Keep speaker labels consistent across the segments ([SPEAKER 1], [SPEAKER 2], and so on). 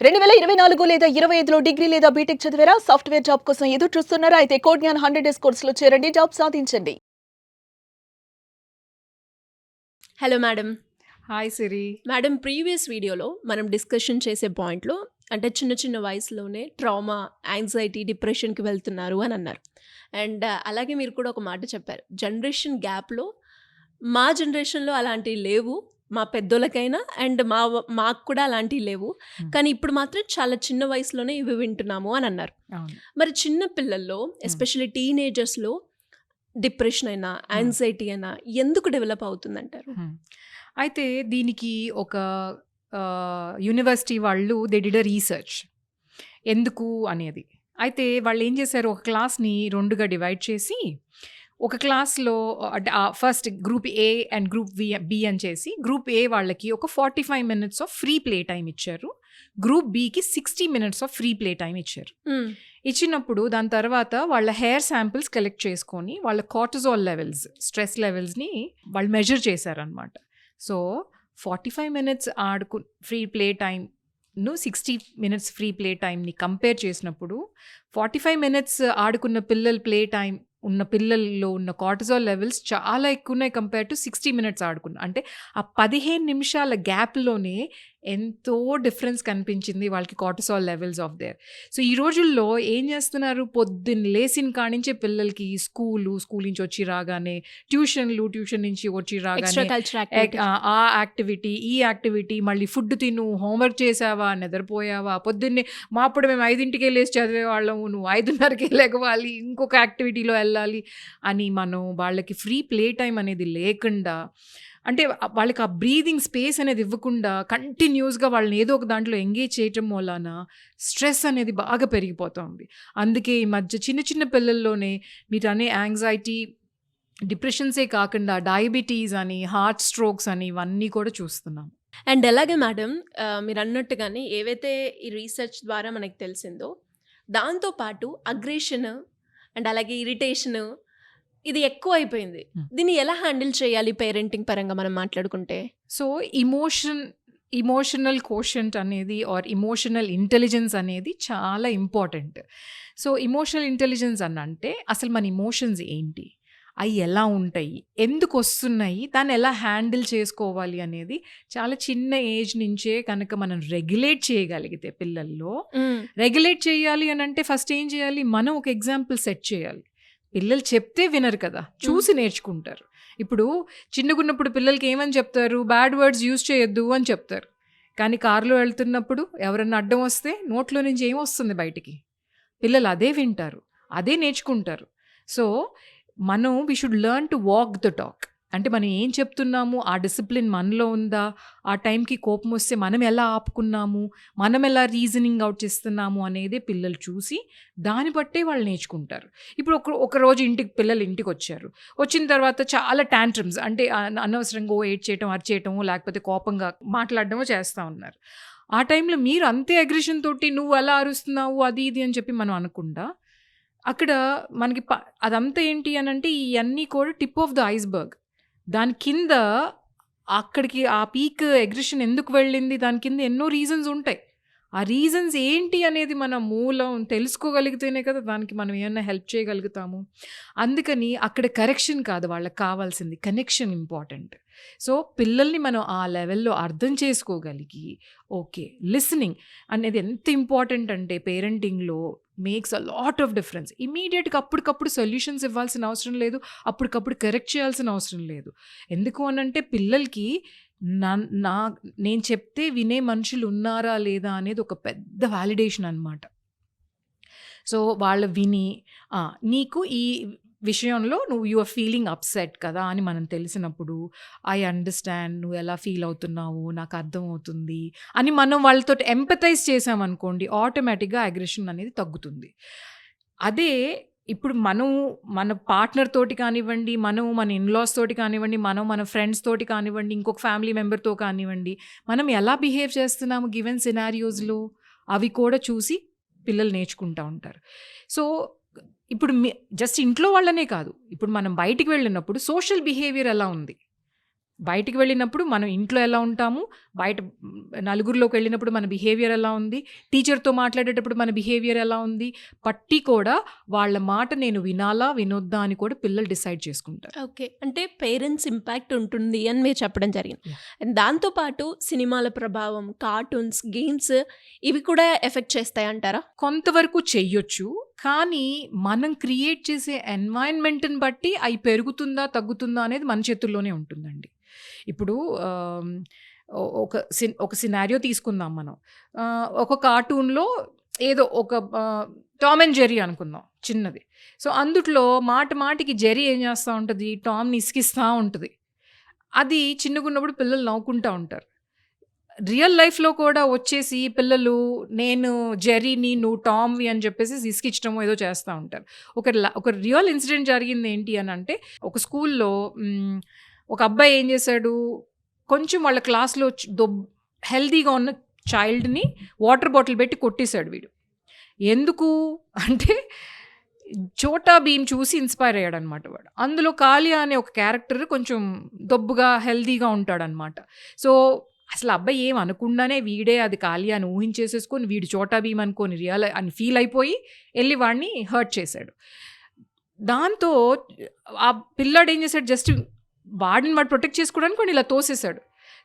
[SPEAKER 1] 2024 లేదా 25లో డిగ్రీ లేదా బీటెక్ చదివారా? సాఫ్ట్‌వేర్ జాబ్ కోసం ఎదురు చూస్తున్నారా? అయితే కోడ్‌జ్ఞాన్ 100 డేస్ కోర్సులో చేరండి. జాబ్ సాధించండి.
[SPEAKER 2] Hello madam.
[SPEAKER 3] Hi Siri.
[SPEAKER 2] Madam previous వీడియోలో మనం డిస్కషన్ చేసే పాయింట్‌లో అంటే చిన్న చిన్న వయసులోనే ట్రామా, యాంగ్జైటీ, డిప్రెషన్‌కి వెళ్తున్నారు అని అన్నారు. అండ్ అలాగే మీరు కూడా ఒక మాట చెప్పారు. జనరేషన్ గ్యాప్‌లో మా జనరేషన్‌లో అలాంటివి లేవు. మా పెద్దోళ్ళకైనా అండ్ మాకు కూడా అలాంటివి లేవు. కానీ ఇప్పుడు మాత్రం చాలా చిన్న వయసులోనే ఇవి వింటున్నాము అని అన్నారు.
[SPEAKER 3] అవును.
[SPEAKER 2] మరి చిన్న పిల్లల్లో ఎస్పెషల్లీ టీనేజర్స్‌లో డిప్రెషన్ అయినా, యాంగ్జైటీ అయినా ఎందుకు డెవలప్ అవుతుందంటారు?
[SPEAKER 3] అయితే దీనికి ఒక యూనివర్సిటీ వాళ్ళు దే డిడ్ రీసెర్చ్ ఎందుకు అనేది. అయితే వాళ్ళు ఏం చేశారు, ఒక క్లాస్ని 2గా డివైడ్ చేసి ఒక క్లాస్లో అంటే first group A and group B అని చేసి గ్రూప్ ఏ వాళ్ళకి ఒక 45 minutes of free play time ఇచ్చారు. గ్రూప్ బికి 60 minutes of free play time ఇచ్చారు. ఇచ్చినప్పుడు దాని తర్వాత వాళ్ళ హెయిర్ శాంపిల్స్ కలెక్ట్ చేసుకొని వాళ్ళ కార్టిజాల్ లెవెల్స్, స్ట్రెస్ లెవెల్స్ని వాళ్ళు మెజర్ చేశారనమాట. సో 45 minutes ఫ్రీ ప్లే టైంను 60 minutes ఫ్రీ ప్లే టైంని కంపేర్ చేసినప్పుడు 45 minutes ఆడుకున్న ప్లే టైం ఉన్న పిల్లల్లో ఉన్న కార్టిజాల్ లెవెల్స్ చాలా ఎక్కువ ఉన్నాయి కంపేర్ టు 60 minutes ఆడుకున్న. అంటే ఆ 15 నిమిషాల గ్యాప్లోనే ఎంతో డిఫరెన్స్ కనిపించింది వాళ్ళకి cortisol levels of their. So ఈ రోజుల్లో ఏం చేస్తున్నారు, పొద్దున్న లేసిన కానించే పిల్లలకి స్కూల్ నుంచి వచ్చి రాగానే ట్యూషన్ నుంచి వచ్చి రాగానే ఆ యాక్టివిటీ ఈ యాక్టివిటీ, మళ్ళీ ఫుడ్ తిను, హోంవర్క్ చేసావా, నిద్రపోయావా, పొద్దున్నే మా అప్పుడు మేము 5ంటికే లేచి చదివేవాళ్ళము, నువ్వు 5:30కే లెగవాలి, ఇంకొక యాక్టివిటీలో వెళ్ళాలి అని మనం వాళ్ళకి ఫ్రీ ప్లే టైం అనేది లేకుండా, అంటే వాళ్ళకి ఆ బ్రీదింగ్ స్పేస్ అనేది ఇవ్వకుండా కంటిన్యూస్గా వాళ్ళని ఏదో ఒక దాంట్లో ఎంగేజ్ చేయటం వలన స్ట్రెస్ అనేది బాగా పెరిగిపోతుంది. అందుకే ఈ మధ్య చిన్న చిన్న పిల్లల్లోనే మీరు అనే యాంగ్జైటీ, డిప్రెషన్సే కాకుండా డయాబెటీస్ అని, హార్ట్ స్ట్రోక్స్ అని ఇవన్నీ కూడా చూస్తున్నాం.
[SPEAKER 2] అండ్ అలాగే మేడం మీరు అన్నట్టుగానే ఏవైతే ఈ రీసెర్చ్ ద్వారా మనకు తెలిసిందో దాంతోపాటు అగ్రెషన్ అండ్ అలాగే ఇరిటేషన్ ఇది ఎక్కువ అయిపోయింది. దీన్ని ఎలా హ్యాండిల్ చేయాలి పేరెంటింగ్ పరంగా మనం మాట్లాడుకుంటే?
[SPEAKER 3] సో ఇమోషనల్ కోషంట్ అనేది ఆర్ ఇమోషనల్ ఇంటెలిజెన్స్ అనేది చాలా ఇంపార్టెంట్. సో ఇమోషనల్ ఇంటెలిజెన్స్ అని అంటే అసలు మన ఇమోషన్స్ ఏంటి, అవి ఎలా ఉంటాయి, ఎందుకు వస్తున్నాయి, దాన్ని ఎలా హ్యాండిల్ చేసుకోవాలి అనేది చాలా చిన్న ఏజ్ నుంచే కనుక మనం రెగ్యులేట్ చేయగలిగితే పిల్లల్లో, రెగ్యులేట్ చేయాలి అని అంటే ఫస్ట్ ఏం చేయాలి, మనం ఒక ఎగ్జాంపుల్ సెట్ చేయాలి. పిల్లలు చెప్తే వినరు కదా, చూసి నేర్చుకుంటారు. ఇప్పుడు చిన్నగున్నప్పుడు పిల్లలకి ఏమని చెప్తారు, బ్యాడ్ వర్డ్స్ యూజ్ చేయొద్దు అని చెప్తారు. కానీ కారులో వెళ్తున్నప్పుడు ఎవరన్నా అడ్డం వస్తే నోట్లో నుంచి ఏమొస్తుంది బయటికి, పిల్లలు అదే వింటారు, అదే నేర్చుకుంటారు. సో మనం we should learn to walk the talk. అంటే మనం ఏం చెప్తున్నాము, ఆ డిసిప్లిన్ మనలో ఉందా, ఆ టైంకి కోపం వస్తే మనం ఎలా ఆపుకున్నాము, మనం ఎలా రీజనింగ్ అవుట్ చేస్తున్నాము అనేది పిల్లలు చూసి దాన్ని బట్టే వాళ్ళు నేర్చుకుంటారు. ఇప్పుడు ఒక రోజు పిల్లలు ఇంటికి వచ్చారు, వచ్చిన తర్వాత చాలా టాంట్రమ్స్, అంటే అనవసరంగా ఏడ్చేయటం, అరిచేయటము, లేకపోతే కోపంగా మాట్లాడడమో చేస్తూ ఉన్నారు. ఆ టైంలో మీరు అంతే అగ్రెషన్ తోటి నువ్వు ఎలా అరుస్తున్నావు అది ఇది అని చెప్పి మనం అనకుండా, అక్కడ మనకి అదంతా ఏంటి అని అంటే ఇవన్నీ కూడా టిప్ ఆఫ్ ద ఐస్బర్గ్. దాని కింద అక్కడికి ఆ పీక్ అగ్రెషన్ ఎందుకు వెళ్ళింది, దాని కింద ఎన్నో రీజన్స్ ఉంటాయి. ఆ రీజన్స్ ఏంటి అనేది మన మూలం తెలుసుకోగలిగితేనే కదా దానికి మనం ఏమైనా హెల్ప్ చేయగలుగుతాము. అందుకని అక్కడ కరెక్షన్ కాదు, వాళ్ళకి కావాల్సింది కనెక్షన్ ఇంపార్టెంట్. సో పిల్లల్ని మనం ఆ లెవెల్లో అర్థం చేసుకోగలిగి, ఓకే లిసనింగ్ అనేది ఎంత ఇంపార్టెంట్ అంటే పేరెంటింగ్లో makes a lot of difference. ఇమీడియట్గా అప్పటికప్పుడు సొల్యూషన్స్ ఇవ్వాల్సిన అవసరం లేదు, అప్పటికప్పుడు కరెక్ట్ చేయాల్సిన అవసరం లేదు. ఎందుకు అనంటే పిల్లలకి నేను చెప్తే వినే మనుషులు ఉన్నారా లేదా అనేది ఒక పెద్ద వ్యాలిడేషన్ అనమాట. సో వాళ్ళు విని నీకు ఈ విషయంలో నువ్వు యు ఆర్ ఫీలింగ్ అప్సెట్ కదా అని మనం తెలిసినప్పుడు, ఐ అండర్స్టాండ్, నువ్వు ఎలా ఫీల్ అవుతున్నావు నాకు అర్థమవుతుంది అని మనం వాళ్ళతో ఎంపథైజ్ చేసామనుకోండి, ఆటోమేటిక్గా అగ్రెషన్ అనేది తగ్గుతుంది. అదే ఇప్పుడు మన పార్ట్నర్ తోటి కానివ్వండి, మన ఇన్లాస్ తోటి కానివ్వండి, మన ఫ్రెండ్స్ తోటి కానివ్వండి, ఇంకొక ఫ్యామిలీ మెంబర్తో కానివ్వండి, మనం ఎలా బిహేవ్ చేస్తున్నాము గివెన్ సినారియోస్లో అవి కూడా చూసి పిల్లలు నేర్చుకుంటూ ఉంటారు. సో ఇప్పుడు జస్ట్ ఇంట్లో వాళ్ళనే కాదు, ఇప్పుడు మనం బయటికి వెళ్ళినప్పుడు సోషల్ బిహేవియర్ ఎలా ఉంది, బయటికి వెళ్ళినప్పుడు మనం ఇంట్లో ఎలా ఉంటాము, బయట నలుగురిలోకి వెళ్ళినప్పుడు మన బిహేవియర్ ఎలా ఉంది, టీచర్తో మాట్లాడేటప్పుడు మన బిహేవియర్ ఎలా ఉంది, పట్టి కూడా వాళ్ళ మాట నేను వినాలా వినొద్దా అని కూడా పిల్లలు డిసైడ్ చేసుకుంటారు.
[SPEAKER 2] ఓకే. అంటే పేరెంట్స్ ఇంపాక్ట్ ఉంటుంది అని మీరు చెప్పడం జరిగింది. అండ్ దాంతోపాటు సినిమాల ప్రభావం, కార్టూన్స్, గేమ్స్ ఇవి కూడా ఎఫెక్ట్ చేస్తాయి అంటారా?
[SPEAKER 3] కొంతవరకు చెయ్యొచ్చు, కానీ మనం క్రియేట్ చేసే ఎన్వైరన్మెంట్ని బట్టి అవి పెరుగుతుందా తగ్గుతుందా అనేది మన చేతుల్లోనే ఉంటుందండి. ఇప్పుడు ఒక సినారియో తీసుకుందాం మనం. ఒక కార్టూన్లో ఏదో ఒక టామ్ అండ్ జెర్రీ అనుకుందాం చిన్నది. సో అందుట్లో మాటికి జెర్రీ ఏం చేస్తూ ఉంటుంది, టామ్ని ఇసికిస్తూ ఉంటుంది. అది చిన్నగున్నప్పుడు పిల్లలు నవ్వుకుంటూ ఉంటారు. రియల్ లైఫ్లో కూడా వచ్చేసి పిల్లలు నేను జెర్రీని నువ్వు టామ్వి అని చెప్పేసి ఇసుకిచ్చడమో ఏదో చేస్తూ ఉంటారు. ఒక రియల్ ఇన్సిడెంట్ జరిగింది ఏంటి అని అంటే, ఒక స్కూల్లో ఒక అబ్బాయి ఏం చేశాడు, కొంచెం వాళ్ళ క్లాస్లో హెల్తీగా ఉన్న చైల్డ్ని వాటర్ బాటిల్ పెట్టి కొట్టేశాడు వీడు. ఎందుకు అంటే చోటా భీమ్ చూసి ఇన్స్పైర్ అయ్యాడు అనమాట వాడు. అందులో కాలియా అనే ఒక క్యారెక్టర్ కొంచెం దొబ్బుగా హెల్తీగా ఉంటాడనమాట. సో అసలు అబ్బాయి ఏం అనకుండానే వీడే అది కాలియా అని ఊహించేసేసుకొని వీడు చోటా భీమ్ అనుకొని రియల్ అని ఫీల్ అయిపోయి వెళ్ళి వాడిని హర్ట్ చేశాడు. దాంతో ఆ పిల్లాడు ఏం చేశాడు, జస్ట్ వాడిని వాడు ప్రొటెక్ట్ చేసుకోవడానికి వాడు ఇలా తోసేశాడు.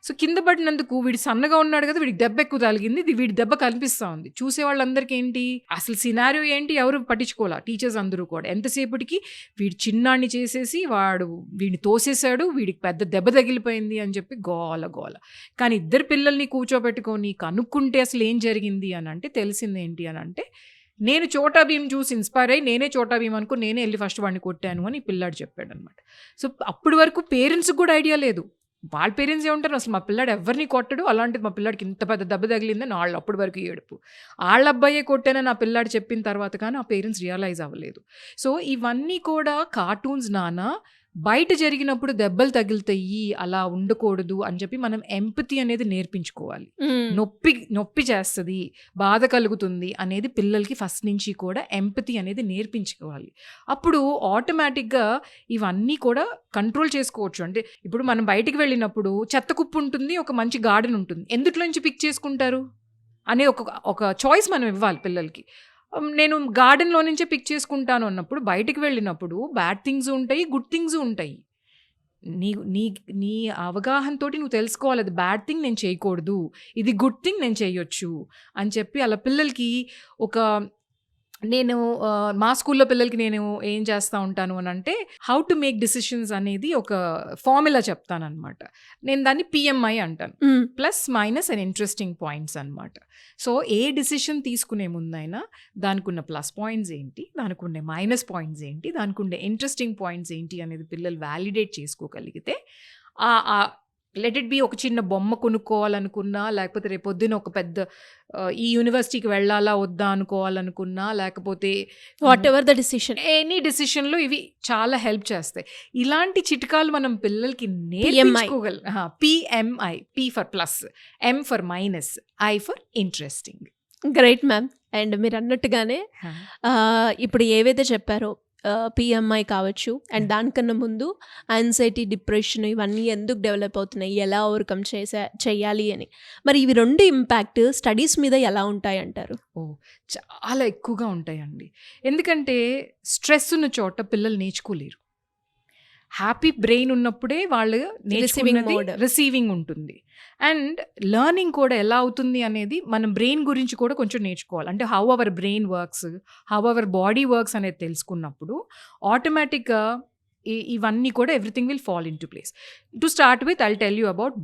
[SPEAKER 3] సో కింద పడినందుకు వీడు సన్నగా ఉన్నాడు కదా, వీడికి దెబ్బ ఎక్కువ తగిలింది. ఇది వీడి దెబ్బ కనిపిస్తూ ఉంది. చూసే వాళ్ళందరికీ ఏంటి అసలు సినారియో ఏంటి ఎవరు పట్టించుకోవాలా, టీచర్స్ అందరూ కూడా. ఎంతసేపటికి వీడు చిన్నాన్ని చేసేసి వీడిని తోసేశాడు, వీడికి పెద్ద దెబ్బ తగిలిపోయింది అని చెప్పి గోల. కానీ ఇద్దరు పిల్లల్ని కూర్చోబెట్టుకొని కనుక్కుంటే అసలు ఏం జరిగింది అని అంటే తెలిసింది ఏంటి అని అంటే, నేను చోటా భీమ్ చూసి ఇన్స్పైర్ అయ్యి నేనే చోటా భీమ్ అనుకో నేనే వెళ్ళి ఫస్ట్ వాడిని కొట్టాను అని పిల్లాడు చెప్పాడు అనమాట. సో అప్పటి వరకు పేరెంట్స్కి కూడా ఐడియా లేదు. వాళ్ళ పేరెంట్స్ ఏమంటారు, అసలు మా పిల్లాడు ఎవరిని కొట్టడు, అలాంటిది మా పిల్లాడికి ఇంత పెద్ద దెబ్బ తగిలిందని వాళ్ళు అప్పటి వరకు ఏడుపు. వాళ్ళ అబ్బాయే కొట్టానని ఆ పిల్లాడు చెప్పిన తర్వాత కానీ ఆ పేరెంట్స్ రియలైజ్ అవ్వలేదు. సో ఇవన్నీ కూడా కార్టూన్స్ నాన్న బయట జరిగినప్పుడు దెబ్బలు తగులుతాయి, అలా ఉండకూడదు అని చెప్పి మనం ఎంపతి అనేది నేర్పించుకోవాలి. నొప్పి చేస్తుంది, బాధ కలుగుతుంది అనేది పిల్లలకి ఫస్ట్ నుంచి కూడా ఎంపతి అనేది నేర్పించుకోవాలి. అప్పుడు ఆటోమేటిక్గా ఇవన్నీ కూడా కంట్రోల్ చేసుకోవచ్చు. అంటే ఇప్పుడు మనం బయటికి వెళ్ళినప్పుడు చెత్త కుప్పు ఉంటుంది, ఒక మంచి గార్డెన్ ఉంటుంది, ఎందుట్లో నుంచి పిక్ చేసుకుంటారు అనే ఒక చాయిస్ మనం ఇవ్వాలి పిల్లలకి. నేను గార్డెన్లో నుంచే పిక్ చేసుకుంటాను అన్నప్పుడు బయటికి వెళ్ళినప్పుడు బ్యాడ్ థింగ్స్ ఉంటాయి, గుడ్ థింగ్స్ ఉంటాయి. నీ అవగాహనతో నువ్వు తెలుసుకోవాలి, అది బ్యాడ్ థింగ్ నేను చేయకూడదు, ఇది గుడ్ థింగ్ నేను చేయొచ్చు అని చెప్పి అలా పిల్లలకి నేను మా స్కూల్లో పిల్లలకి నేను ఏం చేస్తూ ఉంటాను అని అంటే, హౌ టు మేక్ డిసిషన్స్ అనేది ఒక ఫార్ములా చెప్తానమాట. నేను దాన్ని PMI అంటాను, plus minus and interesting points అనమాట. సో ఏ డిసిషన్ తీసుకునే ముందైనా దానికి ఉన్న ప్లస్ పాయింట్స్ ఏంటి, దానికి ఉండే మైనస్ పాయింట్స్ ఏంటి, దానికి ఉండే ఇంట్రెస్టింగ్ పాయింట్స్ ఏంటి అనేది పిల్లలు వ్యాలిడేట్ చేసుకోగలిగితే, లెట్ ఇట్ బి ఒక చిన్న బొమ్మ కొనుక్కోవాలనుకున్నా, లేకపోతే రేపొద్దున ఒక పెద్ద ఈ యూనివర్సిటీకి వెళ్ళాలా వద్దా అనుకోవాలనుకున్నా, లేకపోతే
[SPEAKER 2] whatever the decision,
[SPEAKER 3] any డిసిషన్లో ఇవి చాలా హెల్ప్ చేస్తాయి. ఇలాంటి చిట్కాలు మనం పిల్లలకి నేర్పించుకోగల. PMI, P for plus, M for minus, I for interesting.
[SPEAKER 2] Great ma'am. And మీరు అన్నట్టుగానే ఇప్పుడు ఏవైతే చెప్పారో PMI కావచ్చు, అండ్ దానికన్నా ముందు యాంగ్జైటీ, డిప్రెషన్ ఇవన్నీ ఎందుకు డెవలప్ అవుతున్నాయి, ఎలా ఓవర్కమ్ చేయాలి అని, మరి ఇవి రెండు ఇంపాక్ట్ స్టడీస్ మీద ఎలా ఉంటాయి అంటారు?
[SPEAKER 3] చాలా ఎక్కువగా ఉంటాయండి. ఎందుకంటే స్ట్రెస్ ఉన్న చోట పిల్లలు నేర్చుకోలేరు. హ్యాపీ బ్రెయిన్ ఉన్నప్పుడే వాళ్ళు రిసీవింగ్ ఉంటుంది. అండ్ లెర్నింగ్ కూడా ఎలా అవుతుంది అనేది మనం బ్రెయిన్ గురించి కూడా కొంచెం నేర్చుకోవాలి. అంటే how our brain works, how our body works అనేది తెలుసుకున్నప్పుడు ఆటోమేటిక్గా ఇవన్నీ కూడా everything will fall in to place. To start with I'll tell you about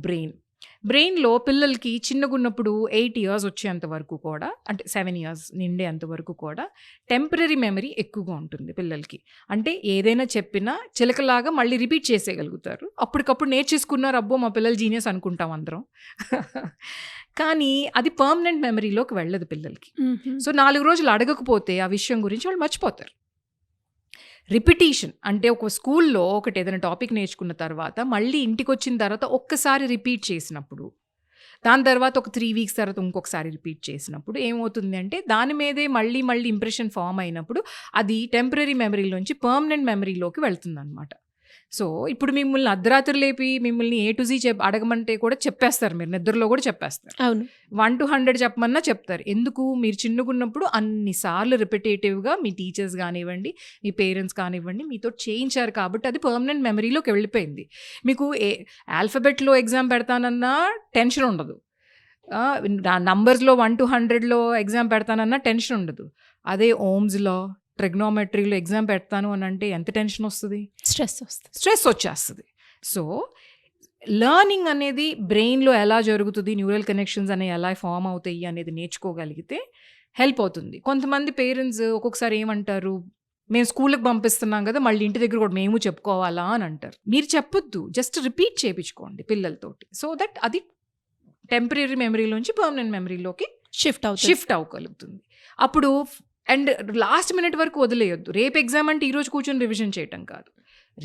[SPEAKER 3] బ్రెయిన్లో పిల్లలకి చిన్నగున్నప్పుడు 8 years వచ్చేంత వరకు కూడా, అంటే 7 years నిండేంత వరకు కూడా టెంపరరీ మెమరీ ఎక్కువగా ఉంటుంది పిల్లలకి. అంటే ఏదైనా చెప్పినా చిలకలాగా మళ్ళీ రిపీట్ చేసేయగలుగుతారు. అప్పటికప్పుడు నేర్చేసుకున్నారు, అబ్బో మా పిల్లలు జీనియస్ అనుకుంటాం అందరం. కానీ అది పర్మనెంట్ మెమరీలోకి వెళ్ళదు పిల్లలకి. సో 4 రోజులు అడగకపోతే ఆ విషయం గురించి వాళ్ళు మర్చిపోతారు. రిపిటీషన్ అంటే ఒక స్కూల్లో ఒకటి ఏదైనా టాపిక్ నేర్చుకున్న తర్వాత మళ్ళీ ఇంటికి వచ్చిన తర్వాత ఒక్కసారి రిపీట్ చేసినప్పుడు, దాని తర్వాత ఒక 3 weeks తర్వాత ఇంకొకసారి రిపీట్ చేసినప్పుడు ఏమవుతుంది అంటే దాని మీదే మళ్ళీ ఇంప్రెషన్ ఫామ్ అయినప్పుడు అది టెంపరరీ మెమరీలోంచి పర్మనెంట్ మెమరీలోకి వెళ్తుంది అనమాట. సో ఇప్పుడు మిమ్మల్ని అర్ధరాత్రి లేపి మిమ్మల్ని A to Z అడగమంటే కూడా చెప్పేస్తారు, మీరు నిద్రలో కూడా చెప్పేస్తారు.
[SPEAKER 2] అవును.
[SPEAKER 3] 1 to 100 చెప్పమన్నా చెప్తారు. ఎందుకు? మీరు చిన్నగున్నప్పుడు అన్నిసార్లు రిపిటేటివ్గా మీ టీచర్స్ కానివ్వండి, మీ పేరెంట్స్ కానివ్వండి మీతో చేయించారు కాబట్టి అది పర్మనెంట్ మెమరీలోకి వెళ్ళిపోయింది. మీకు ఆల్ఫబెట్లో ఎగ్జామ్ పెడతానన్నా టెన్షన్ ఉండదు, నంబర్స్లో 1 to 100లో ఎగ్జామ్ పెడతానన్నా టెన్షన్ ఉండదు. అదే ఓమ్స్లో ట్రిగ్నోమెట్రీలో ఎగ్జామ్ పెడతాను అని అంటే ఎంత టెన్షన్ వస్తుంది? స్ట్రెస్ వచ్చేస్తుంది. సో లెర్నింగ్ అనేది బ్రెయిన్లో ఎలా జరుగుతుంది, న్యూరల్ కనెక్షన్స్ అనేవి ఎలా ఫామ్ అవుతాయి అనేది నేర్చుకోగలిగితే హెల్ప్ అవుతుంది. కొంతమంది పేరెంట్స్ ఒక్కొక్కసారి ఏమంటారు, మేము స్కూల్కి పంపిస్తున్నాం కదా మళ్ళీ ఇంటి దగ్గర కూడా మేము చెప్పుకోవాలా అని అంటారు. మీరు చెప్పొద్దు, జస్ట్ రిపీట్ చేయించుకోండి పిల్లలతోటి. సో దట్ అది టెంపరీ మెమరీలోంచి పర్మనెంట్ మెమరీలోకి షిఫ్ట్ అవ్వగలుగుతుంది. అప్పుడు అండ్ లాస్ట్ మినిట్ వరకు వదిలేయొద్దు. రేపు ఎగ్జామ్ అంటే ఈరోజు కూర్చొని రివిజన్ చేయటం కాదు.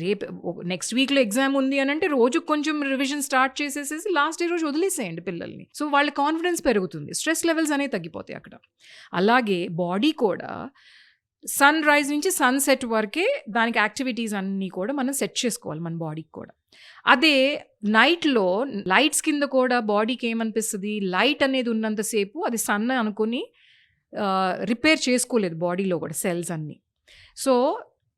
[SPEAKER 3] రేపు నెక్స్ట్ వీక్లో ఎగ్జామ్ ఉంది అని అంటే రోజు కొంచెం రివిజన్ స్టార్ట్ చేసేసేసి లాస్ట్ డే రోజు వదిలేసేయండి పిల్లల్ని. సో వాళ్ళ కాన్ఫిడెన్స్ పెరుగుతుంది, స్ట్రెస్ లెవెల్స్ అనేవి తగ్గిపోతాయి అక్కడ. అలాగే బాడీ కూడా సన్ రైజ్ నుంచి సన్సెట్ వరకే దానికి యాక్టివిటీస్ అన్నీ కూడా మనం సెట్ చేసుకోవాలి మన బాడీకి కూడా. అదే నైట్లో లైట్స్ కింద కూడా బాడీకి ఏమనిపిస్తుంది, లైట్ అనేది ఉన్నంతసేపు అది సన్ అనుకుని రిపేర్ చేసుకోలేదు బాడీలో కూడా సెల్స్ అన్నీ. సో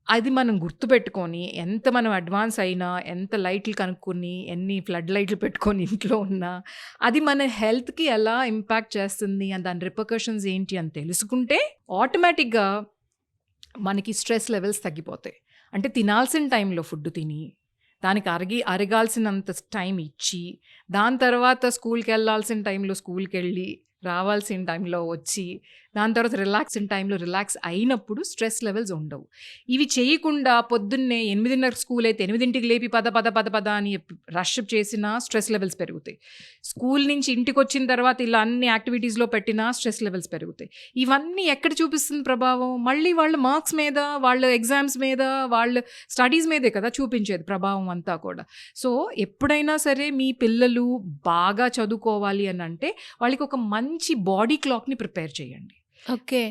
[SPEAKER 3] అది మనం గుర్తుపెట్టుకొని ఎంత మనం అడ్వాన్స్ అయినా, ఎంత లైట్లు కనుక్కొని, ఎన్ని ఫ్లడ్ లైట్లు పెట్టుకొని ఇంట్లో ఉన్నా అది మన హెల్త్కి ఎలా ఇంపాక్ట్ చేస్తుంది అని దాని రిపర్కషన్స్ ఏంటి అని తెలుసుకుంటే ఆటోమేటిక్గా మనకి స్ట్రెస్ లెవెల్స్ తగ్గిపోతాయి. అంటే తినాల్సిన టైంలో ఫుడ్ తిని, దానికి అరగాల్సినంత టైం ఇచ్చి, దాని తర్వాత స్కూల్కి వెళ్ళాల్సిన టైంలో స్కూల్కి వెళ్ళి, రావాల్సిన టైంలో వచ్చి, దాని తర్వాత రిలాక్సిన టైంలో రిలాక్స్ అయినప్పుడు స్ట్రెస్ లెవెల్స్ ఉండవు. ఇవి చేయకుండా పొద్దున్నే 8:30 స్కూల్ అయితే 8ంటికి లేపి పద అని రష్ చేసినా స్ట్రెస్ లెవెల్స్ పెరుగుతాయి. స్కూల్ నుంచి ఇంటికి వచ్చిన తర్వాత ఇలా అన్ని యాక్టివిటీస్లో పెట్టినా స్ట్రెస్ లెవెల్స్ పెరుగుతాయి. ఇవన్నీ ఎక్కడ చూపిస్తుంది ప్రభావం? మళ్ళీ వాళ్ళ మార్క్స్ మీద, వాళ్ళ ఎగ్జామ్స్ మీద, వాళ్ళ స్టడీస్ మీదే కదా చూపించేది ప్రభావం అంతా కూడా. సో ఎప్పుడైనా సరే మీ పిల్లలు బాగా చదువుకోవాలి అని అంటే వాళ్ళకి ఒక మంచి బాడీ క్లాక్ని ప్రిపేర్ చేయండి.
[SPEAKER 2] ఓకే.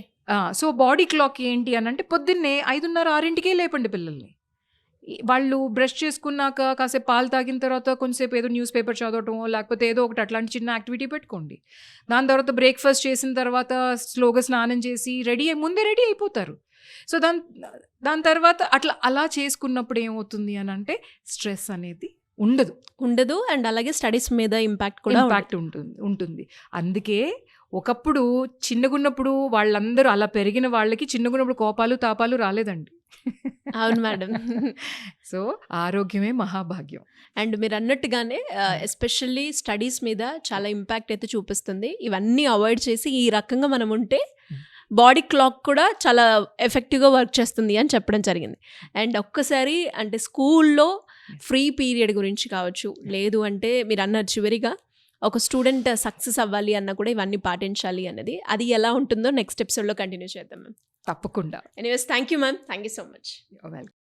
[SPEAKER 3] సో బాడీ క్లాక్ ఏంటి అని అంటే పొద్దున్నే 5:30, 6ంటికే లేపండి పిల్లల్ని. వాళ్ళు బ్రష్ చేసుకున్నాక కాసేపు పాలు తాగిన తర్వాత కొంచెంసేపు ఏదో న్యూస్ పేపర్ చదవటం, లేకపోతే ఏదో ఒకటి అట్లాంటి చిన్న యాక్టివిటీ పెట్టుకోండి. దాని తర్వాత బ్రేక్ఫాస్ట్ చేసిన తర్వాత స్లోగా స్నానం చేసి ముందే రెడీ అయిపోతారు. సో దాని తర్వాత అలా చేసుకున్నప్పుడు ఏమవుతుంది అని అంటే స్ట్రెస్ అనేది ఉండదు
[SPEAKER 2] అండ్ అలాగే స్టడీస్ మీద ఇంపాక్ట్ కూడా
[SPEAKER 3] ఉంటుంది. అందుకే ఒకప్పుడు చిన్నగున్నప్పుడు వాళ్ళందరూ అలా పెరిగిన వాళ్ళకి చిన్నగున్నప్పుడు కోపాలు తాపాలు రాలేదండి.
[SPEAKER 2] అవును మేడం.
[SPEAKER 3] సో ఆరోగ్యమే మహాభాగ్యం.
[SPEAKER 2] అండ్ మీరు అన్నట్టుగానే ఎస్పెషల్లీ స్టడీస్ మీద చాలా ఇంపాక్ట్ అయితే చూపిస్తుంది. ఇవన్నీ అవాయిడ్ చేసి ఈ రకంగా మనం ఉంటే బాడీ క్లాక్ కూడా చాలా ఎఫెక్టివ్గా వర్క్ చేస్తుంది అని చెప్పడం జరిగింది. అండ్ ఒక్కసారి అంటే స్కూల్లో ఫ్రీ పీరియడ్ గురించి కావచ్చు, లేదు అంటే మీరు అన్నారు చివరిగా ఒక స్టూడెంట్ సక్సెస్ అవ్వాలి అన్న కూడా ఇవన్నీ పాటించాలి అన్నది, అది ఎలా ఉంటుందో నెక్స్ట్ ఎపిసోడ్లో కంటిన్యూ చేద్దాం మ్యామ్.
[SPEAKER 3] తప్పకుండా.
[SPEAKER 2] Anyways thank you ma'am, thank you so much.
[SPEAKER 3] Welcome.